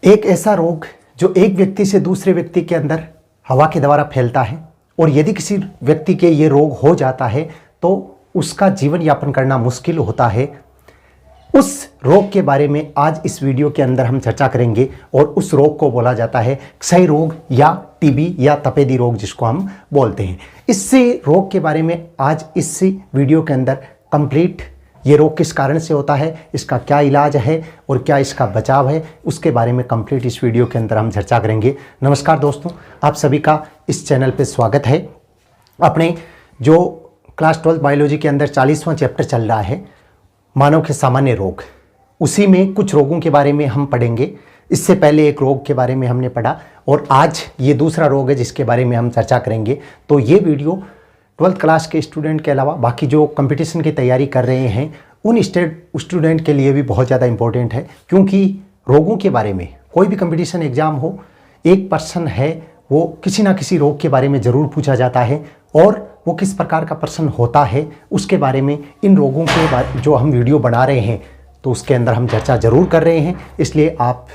एक ऐसा रोग जो एक व्यक्ति से दूसरे व्यक्ति के अंदर हवा के द्वारा फैलता है और यदि किसी व्यक्ति के ये रोग हो जाता है तो उसका जीवन यापन करना मुश्किल होता है। उस रोग के बारे में आज इस वीडियो के अंदर हम चर्चा करेंगे और उस रोग को बोला जाता है क्षय रोग या टीबी या तपेदी रोग जिसको हम बोलते हैं। इस रोग के बारे में आज इस वीडियो के अंदर कंप्लीट ये रोग किस कारण से होता है, इसका क्या इलाज है और क्या इसका बचाव है, उसके बारे में कंप्लीट इस वीडियो के अंदर हम चर्चा करेंगे। नमस्कार दोस्तों, आप सभी का इस चैनल पे स्वागत है। अपने जो क्लास 12 बायोलॉजी के अंदर 40वां चैप्टर चल रहा है मानव के सामान्य रोग, उसी में कुछ रोगों के बारे में हम पढ़ेंगे। इससे पहले एक रोग के बारे में हमने पढ़ा और आज ये दूसरा रोग है जिसके बारे में हम चर्चा करेंगे। तो ये वीडियो 12th क्लास के स्टूडेंट के अलावा बाकी जो कंपटीशन की तैयारी कर रहे हैं उन स्टूडेंट के लिए भी बहुत ज़्यादा इंपॉर्टेंट है, क्योंकि रोगों के बारे में कोई भी कंपटीशन एग्ज़ाम हो, एक पर्सन है वो किसी ना किसी रोग के बारे में ज़रूर पूछा जाता है और वो किस प्रकार का पर्सन होता है उसके बारे में इन रोगों के बारे जो हम वीडियो बना रहे हैं तो उसके अंदर हम चर्चा ज़रूर कर रहे हैं, इसलिए आप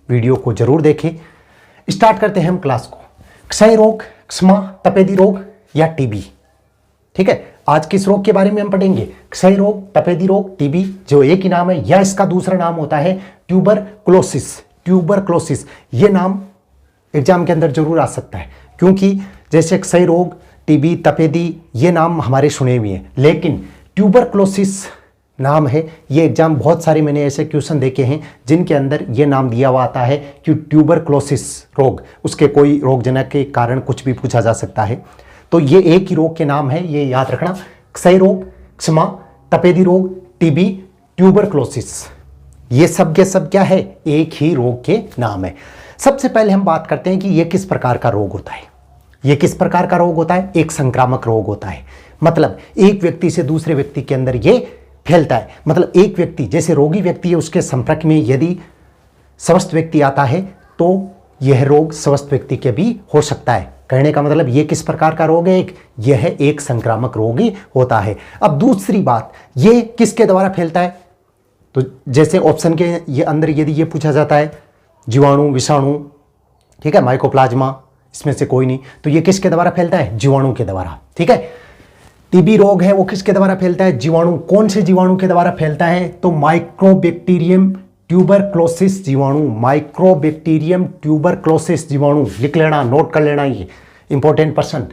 वीडियो को ज़रूर देखें। स्टार्ट करते हैं हम क्लास को। क्षय रोग, क्षमा, तपेदी रोग या टीबी। ठीक है, आज किस रोग के बारे में हम पढ़ेंगे? क्षय रोग, तपेदी रोग, टीबी जो एक ही नाम है या इसका दूसरा नाम होता है ट्यूबरक्लोसिस। ट्यूबरक्लोसिस ये नाम एग्जाम के अंदर जरूर आ सकता है, क्योंकि जैसे क्षय रोग, टीबी, तपेदी ये नाम हमारे सुने हुए हैं, लेकिन ट्यूबरक्लोसिस नाम है ये एग्जाम बहुत सारे मैंने ऐसे क्वेश्चन देखे हैं जिनके अंदर ये नाम दिया हुआ आता है कि ट्यूबरक्लोसिस रोग, उसके कोई रोगजनक के कारण कुछ भी पूछा जा सकता है। तो ये एक ही रोग के नाम है, ये याद रखना। क्षय रोग, क्षमा, तपेदी रोग, टीबी, ट्यूबरक्लोसिस ये सब के सब क्या है? एक ही रोग के नाम है। सबसे पहले हम बात करते हैं कि ये किस प्रकार का रोग होता है। ये किस प्रकार का रोग होता है? एक संक्रामक रोग होता है, मतलब एक व्यक्ति से दूसरे व्यक्ति के अंदर ये फैलता है। मतलब एक व्यक्ति जैसे रोगी व्यक्ति है उसके संपर्क में यदि स्वस्थ व्यक्ति आता है तो यह रोग स्वस्थ व्यक्ति के भी हो सकता है। कहने का मतलब ये किस प्रकार का रोग है? यह एक संक्रामक रोग ही होता है। अब दूसरी बात, ये किसके द्वारा फैलता है? तो जैसे ऑप्शन के ये अंदर यदि ये पूछा जाता है जीवाणु, विषाणु, ठीक है, माइकोप्लाज्मा, इसमें से कोई नहीं, तो ये किसके द्वारा फैलता है? जीवाणु के द्वारा। ठीक है, टीबी रोग है वो किसके द्वारा फैलता है? जीवाणु। कौन से जीवाणु के द्वारा फैलता है? तो माइक्रोबैक्टीरियम ट्यूबरक्लोसिस जीवाणु। माइक्रोबैक्टीरियम ट्यूबरक्लोसिस जीवाणु लिख लेना, नोट कर लेना, ये इंपॉर्टेंट पर्सन।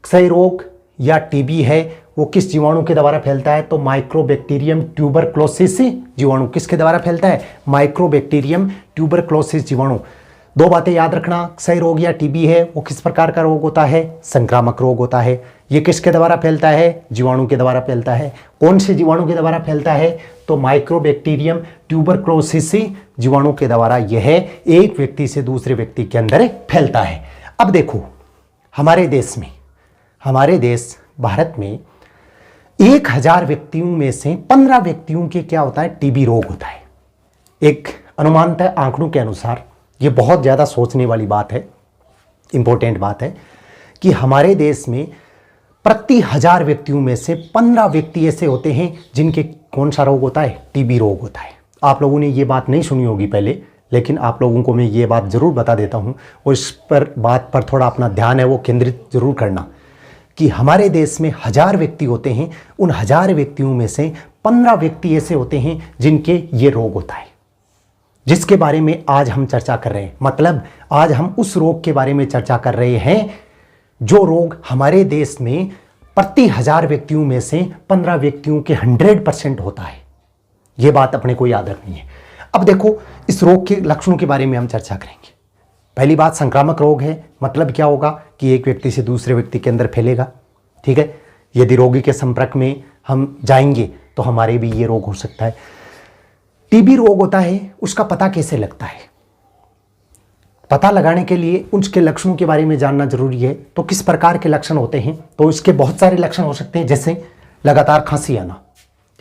क्षय रोग या टीबी है वो किस जीवाणु के द्वारा फैलता है? तो माइक्रोबैक्टीरियम ट्यूबरक्लोसिस जीवाणु। किसके द्वारा फैलता है? माइक्रोबैक्टीरियम ट्यूबरक्लोसिस जीवाणु। दो बातें याद रखना, क्षय रोग या टीबी है वो किस प्रकार का रोग होता है? संक्रामक रोग होता है। ये किसके द्वारा फैलता है? जीवाणु के द्वारा फैलता है। कौन से जीवाणु के द्वारा फैलता है? तो माइक्रोबैक्टीरियम ट्यूबरक्लोसिस जीवाणु के द्वारा यह एक व्यक्ति से दूसरे व्यक्ति के अंदर फैलता है। अब देखो, हमारे देश भारत में 1000 व्यक्तियों में से 15 व्यक्तियों के क्या होता है? टीबी रोग होता है। एक अनुमानतः आंकड़ों के अनुसार, ये बहुत ज़्यादा सोचने वाली बात है, इंपॉर्टेंट बात है कि हमारे देश में प्रति 1000 व्यक्तियों में से 15 व्यक्ति ऐसे होते हैं जिनके कौन सा रोग होता है? टीबी रोग होता है। आप लोगों ने ये बात नहीं सुनी होगी पहले, लेकिन आप लोगों को मैं ये बात ज़रूर बता देता हूँ और इस बात पर थोड़ा अपना ध्यान है वो केंद्रित जरूर करना कि हमारे देश में 1000 व्यक्ति होते हैं, उन 1000 व्यक्तियों में से 15 व्यक्ति ऐसे होते हैं जिनके ये रोग होता है, जिसके बारे में आज हम चर्चा कर रहे हैं। मतलब आज हम उस रोग के बारे में चर्चा कर रहे हैं जो रोग हमारे देश में प्रति 1000 व्यक्तियों में से 15 व्यक्तियों के 100% होता है। यह बात अपने को याद रखनी है। अब देखो, इस रोग के लक्षणों के बारे में हम चर्चा करेंगे। पहली बात, संक्रामक रोग है, मतलब क्या होगा कि एक व्यक्ति से दूसरे व्यक्ति के अंदर फैलेगा। ठीक है, यदि रोगी के संपर्क में हम जाएंगे तो हमारे भी ये रोग हो सकता है। टीबी रोग होता है, उसका पता कैसे लगता है? पता लगाने के लिए उसके लक्षणों के बारे में जानना जरूरी है। तो किस प्रकार के लक्षण होते हैं? तो इसके बहुत सारे लक्षण हो सकते हैं, जैसे लगातार खांसी आना।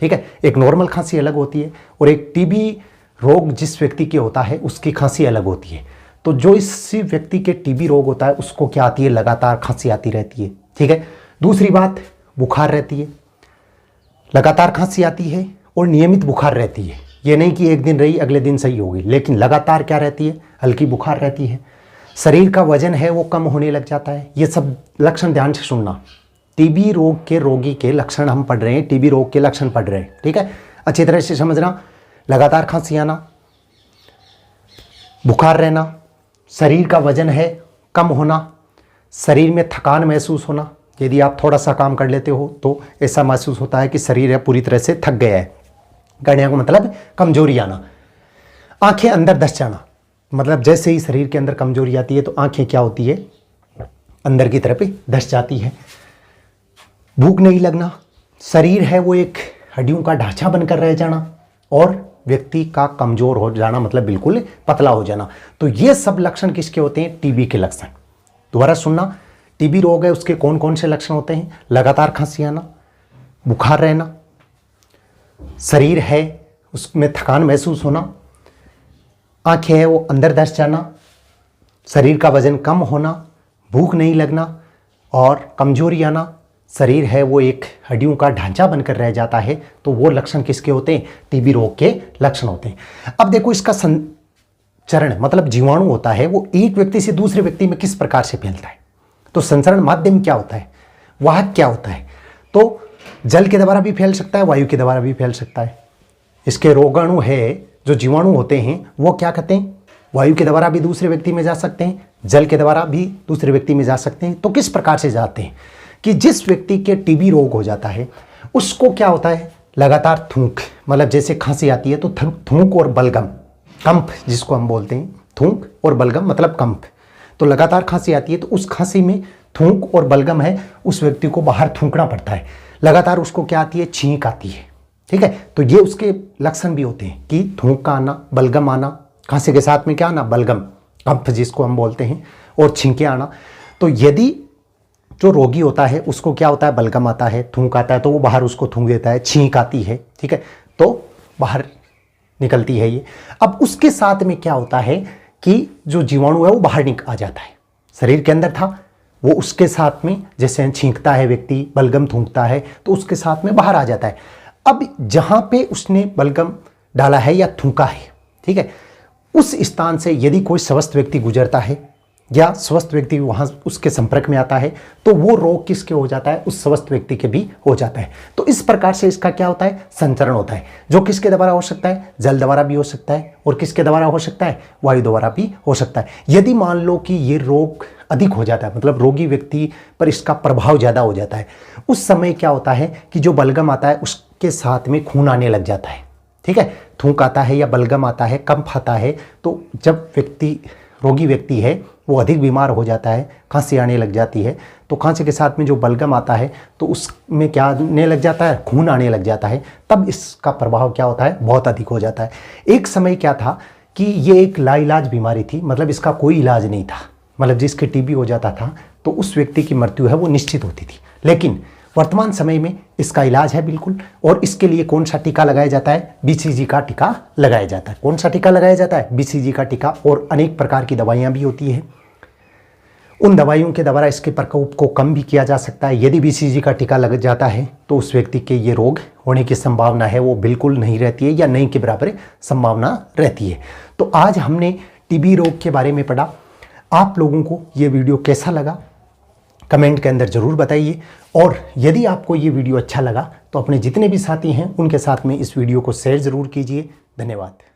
ठीक है, एक नॉर्मल खांसी अलग होती है और एक टीबी रोग जिस व्यक्ति के होता है उसकी खांसी अलग होती है। तो जो इस व्यक्ति के टीबी रोग होता है उसको क्या आती है? लगातार खांसी आती रहती है। ठीक है, दूसरी बात, बुखार रहती है, लगातार खांसी आती है और नियमित बुखार रहती है। ये नहीं कि एक दिन रही अगले दिन सही होगी, लेकिन लगातार क्या रहती है, हल्की बुखार रहती है, शरीर का वजन है वो कम होने लग जाता है। ये सब लक्षण ध्यान से सुनना। टीबी रोग के रोगी के लक्षण हम पढ़ रहे हैं, टीबी रोग के लक्षण पढ़ रहे हैं, ठीक है, अच्छी तरह से समझना। लगातार खांसी आना, बुखार रहना, शरीर का वजन है कम होना, शरीर में थकान महसूस होना। यदि आप थोड़ा सा काम कर लेते हो तो ऐसा महसूस होता है कि शरीर है पूरी तरह से थक गया है। कहने का मतलब कमजोरी आना। आंखें अंदर धस जाना, मतलब जैसे ही शरीर के अंदर कमजोरी आती है तो आंखें क्या होती है, अंदर की तरफ धस जाती है। भूख नहीं लगना, शरीर है वो एक हड्डियों का ढांचा बनकर रह जाना, और व्यक्ति का कमजोर हो जाना, मतलब बिल्कुल पतला हो जाना। तो ये सब लक्षण किसके होते हैं, टीबी के लक्षण। दोबारा सुनना, टीबी रोग है उसके कौन कौन से लक्षण होते हैं, लगातार खांसी आना, बुखार रहना, शरीर है उसमें थकान महसूस होना, आंखें है वो अंदर धस जाना, शरीर का वजन कम होना, भूख नहीं लगना और कमजोरी आना, शरीर है वो एक हड्डियों का ढांचा बनकर रह जाता है। तो वो लक्षण किसके होते हैं, टीबी रोग के लक्षण होते हैं। अब देखो इसका संचरण मतलब जीवाणु होता है वो एक व्यक्ति से दूसरे व्यक्ति में किस प्रकार से फैलता है। तो संचरण माध्यम क्या होता है, वाहक क्या होता है, तो जल के द्वारा भी फैल सकता है, वायु के द्वारा भी फैल सकता है। इसके रोगाणु है जो जीवाणु होते हैं वो क्या कहते हैं, वायु के द्वारा भी दूसरे व्यक्ति में जा सकते हैं, जल के द्वारा भी दूसरे व्यक्ति में जा सकते हैं। तो किस प्रकार से जाते हैं कि जिस व्यक्ति के टीबी रोग हो जाता है उसको क्या होता है, लगातार थूक, मतलब जैसे खांसी आती है तो थूक और बलगम, कंप जिसको हम बोलते हैं, थूक और बलगम मतलब कंप। तो लगातार खांसी आती है तो उस खांसी में थूक और बलगम है, उस व्यक्ति को बाहर थूकना पड़ता है। लगातार उसको क्या आती है, छींक आती है, ठीक है। तो ये उसके लक्षण भी होते हैं कि थूक का आना, बलगम आना, खांसी के साथ में क्या आना, बलगम, कंप जिसको हम बोलते हैं, और छींके आना। तो यदि जो रोगी होता है उसको क्या होता है, बलगम आता है, थूक आता है, तो वो बाहर उसको थूक देता है, छींक आती है, ठीक है, तो बाहर निकलती है ये। अब उसके साथ में क्या होता है कि जो जीवाणु है वो बाहर आ जाता है, शरीर के अंदर था वो उसके साथ में, जैसे छींकता है व्यक्ति, बलगम थूकता है तो उसके साथ में बाहर आ जाता है। अब जहां पे उसने बलगम डाला है या थूका है, ठीक है, उस स्थान से यदि कोई स्वस्थ व्यक्ति गुजरता है या स्वस्थ व्यक्ति वहां उसके संपर्क में आता है तो वो रोग किसके हो जाता है, उस स्वस्थ व्यक्ति के भी हो जाता है। तो इस प्रकार से इसका क्या होता है, संचरण होता है, जो किसके द्वारा हो सकता है, जल द्वारा भी हो सकता है, और किसके द्वारा हो सकता है, वायु द्वारा भी हो सकता है। यदि मान लो कि ये रोग अधिक हो जाता है, मतलब रोगी व्यक्ति पर इसका प्रभाव ज़्यादा हो जाता है, उस समय क्या होता है कि जो बलगम आता है उसके साथ में खून आने लग जाता है, ठीक है, थूक आता है या बलगम आता है, कंप आता है। तो जब व्यक्ति रोगी व्यक्ति है वो अधिक बीमार हो जाता है, खांसी आने लग जाती है, तो खांसी के साथ में जो बलगम आता है तो उसमें क्या आने लग जाता है, खून आने लग जाता है, तब इसका प्रभाव क्या होता है, बहुत अधिक हो जाता है। एक समय क्या था कि ये एक लाइलाज बीमारी थी, मतलब इसका कोई इलाज नहीं था, मतलब जिसके टीबी हो जाता था तो उस व्यक्ति की मृत्यु है वो निश्चित होती थी। लेकिन वर्तमान समय में इसका इलाज है बिल्कुल, और इसके लिए कौन सा टीका लगाया जाता है, बीसीजी का टीका लगाया जाता है। कौन सा टीका लगाया जाता है, बीसीजी का टीका, और अनेक प्रकार की दवाइयाँ भी होती है। उन दवाइयों के द्वारा इसके प्रकोप को कम भी किया जा सकता है। यदि बीसीजी का टीका लग जाता है तो उस व्यक्ति के ये रोग होने की संभावना है वो बिल्कुल नहीं रहती है, या नहीं के बराबर संभावना रहती है। तो आज हमने टीबी रोग के बारे में पढ़ा। आप लोगों को ये वीडियो कैसा लगा कमेंट के अंदर ज़रूर बताइए, और यदि आपको ये वीडियो अच्छा लगा तो अपने जितने भी साथी हैं उनके साथ में इस वीडियो को शेयर ज़रूर कीजिए। धन्यवाद।